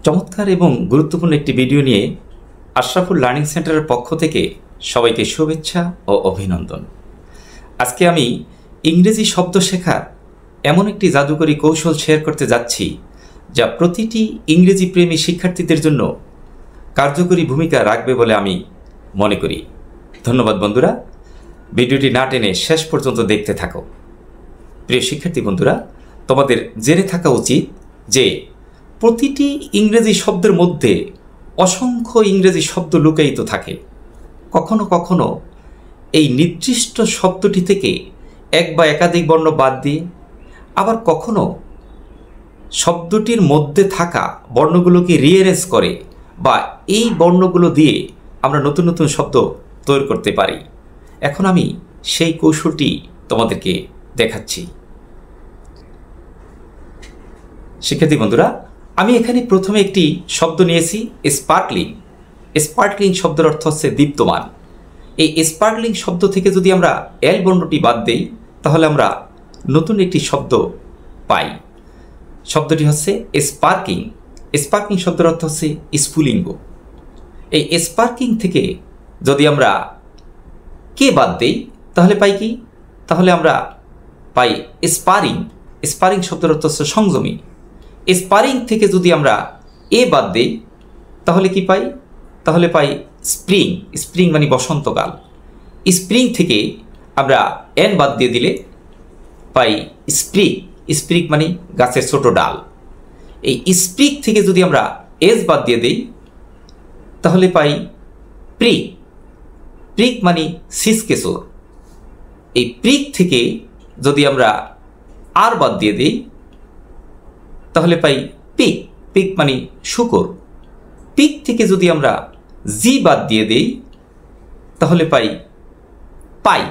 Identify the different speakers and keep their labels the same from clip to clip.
Speaker 1: চমৎকার এবং গুরুত্বপূর্ণ একটি ভিডিও নিয়ে আশরাফুল লার্নিং সেন্টারের পক্ষ থেকে সবাইকে শুভেচ্ছা ও অভিনন্দন। আজকে আমি ইংরেজি শব্দ শেখার এমন একটি জাদুকরী কৌশল শেয়ার করতে যাচ্ছি যা প্রতিটি ইংরেজি প্রেমী শিক্ষার্থীদের জন্য কার্যকরী ভূমিকা রাখবে বলে আমি মনে করি। ধন্যবাদ বন্ধুরা, ভিডিওটি না টেনে শেষ পর্যন্ত দেখতে থাকো। প্রিয় শিক্ষার্থী বন্ধুরা, তোমাদের জেনে থাকা উচিত যে প্রতিটি ইংরেজি শব্দের মধ্যে অসংখ্য ইংরেজি শব্দ লুকায়িত থাকে। কখনো কখনো এই নির্দিষ্ট শব্দটি থেকে এক বা একাধিক বর্ণ বাদ দিয়ে, আবার কখনো শব্দটির মধ্যে থাকা বর্ণগুলোকে রিঅ্যারেঞ্জ করে বা এই বর্ণগুলো দিয়ে আমরা নতুন নতুন শব্দ তৈরি করতে পারি। এখন আমি সেই কৌশলটি তোমাদেরকে দেখাচ্ছি। শিক্ষার্থী বন্ধুরা, আমি এখানে প্রথমে একটি শব্দ নিয়েছি স্পার্কলিং। স্পার্কলিং শব্দের অর্থ হচ্ছে দীপ্তমান। এই স্পার্কলিং শব্দ থেকে যদি আমরা এল বর্ণটি বাদ দেই তাহলে আমরা নতুন একটি শব্দ পাই। শব্দটি হচ্ছে স্পার্কিং। স্পার্কিং শব্দের অর্থ হচ্ছে স্ফুলিঙ্গ। এই স্পার্কিং থেকে যদি আমরা কে বাদ দেই তাহলে পাই কি? তাহলে আমরা পাই স্পারিং। স্পারিং শব্দের অর্থ হচ্ছে সংযমী। স্পারিং থেকে যদি আমরা এ বাদ দেই তাহলে কি পাই? তাহলে পাই স্প্রিং। স্প্রিং মানে বসন্তকাল। স্প্রিং থেকে আমরা এন বাদ দিয়ে দিলে পাই স্প্রিক। স্প্রিক মানে গাছের ছোট ডাল। এই স্প্রিক থেকে যদি আমরা এস বাদ দিয়ে দিই তাহলে পাই প্রিক। প্রিক মানে সিসকেশর। এই প্রিক থেকে যদি আমরা আর বাদ দিয়ে দিই তাহলে পাই পিক। পিক মানে শুকর। পিক থেকে যদি আমরা জি বাদ দিয়ে দিই তাহলে পাই পাই।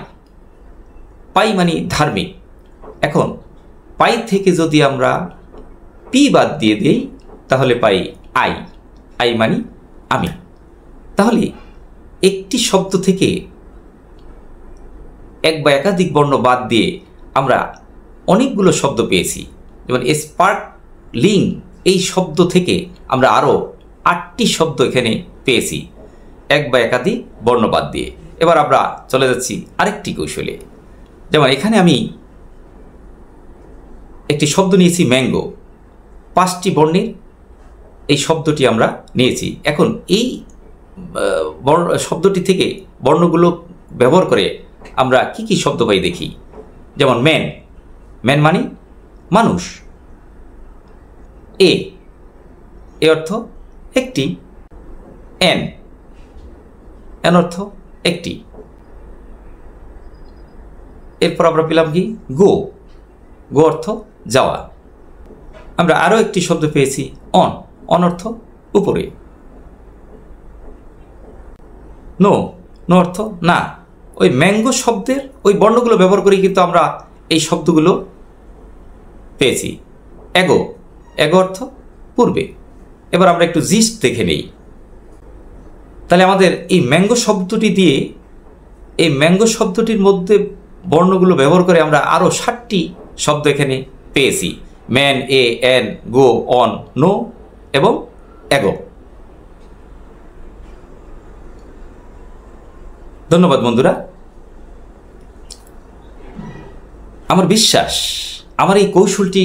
Speaker 1: পাই মানে ধার্মিক। এখন পাই থেকে যদি আমরা পি বাদ দিয়ে দিই তাহলে পাই আই। আই মানে আমি। তাহলে একটি শব্দ থেকে এক বা একাধিক বর্ণ বাদ দিয়ে আমরা অনেকগুলো শব্দ পেয়েছি। যেমন স্পার্কলিং এই শব্দ থেকে আমরা আরও 8টি শব্দ এখানে পেয়েছি এক বা একাধিক বর্ণ বাদ দিয়ে। এবার আমরা চলে যাচ্ছি আরেকটি কৌশলে। যেমন এখানে আমি একটি শব্দ নিয়েছি ম্যাঙ্গো। 5টি বর্ণের এই শব্দটি আমরা নিয়েছি। এখন এই শব্দটি থেকে বর্ণগুলো ব্যবহার করে আমরা কি কি শব্দ পাই দেখি। যেমন ম্যান। ম্যান মানে মানুষ। এ অর্থ একটি। এন অর্থ একটি। এরপর আমরা পেলাম কি গো। গো অর্থ যাওয়া। আমরা আরও একটি শব্দ পেয়েছি অন। অন অর্থ উপরে। নো। নো অর্থ না। ওই ম্যাঙ্গো শব্দের ওই বর্ণগুলো ব্যবহার করে কিন্তু আমরা এই শব্দগুলো পেয়েছি। এগো। এগো অর্থ পূর্বে। এবার আমরা একটু জিস্ট দেখে নেই। তাহলে আমাদের এই ম্যাঙ্গো শব্দটি দিয়ে এই ম্যাঙ্গো শব্দটির মধ্যে বর্ণগুলো ব্যবহার করে আমরা আরও 7টি শব্দ এখানে পেয়েছি। Man, a, an, go, on, no এবং এগো। ধন্যবাদ বন্ধুরা। আমার বিশ্বাস আমার এই কৌশলটি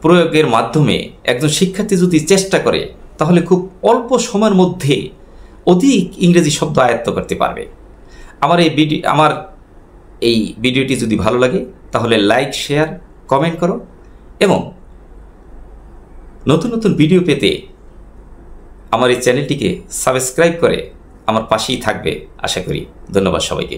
Speaker 1: প্রয়োগের মাধ্যমে একজন শিক্ষার্থী যদি চেষ্টা করে তাহলে খুব অল্প সময়ের মধ্যে অধিক ইংরেজি শব্দ আয়ত্ত করতে পারবে। আমার এই ভিডিওটি যদি ভালো লাগে তাহলে লাইক, শেয়ার, কমেন্ট করো এবং নতুন নতুন ভিডিও পেতে আমার এই চ্যানেলটিকে সাবস্ক্রাইব করে আমার পাশেই থাকবে আশা করি। ধন্যবাদ সবাইকে।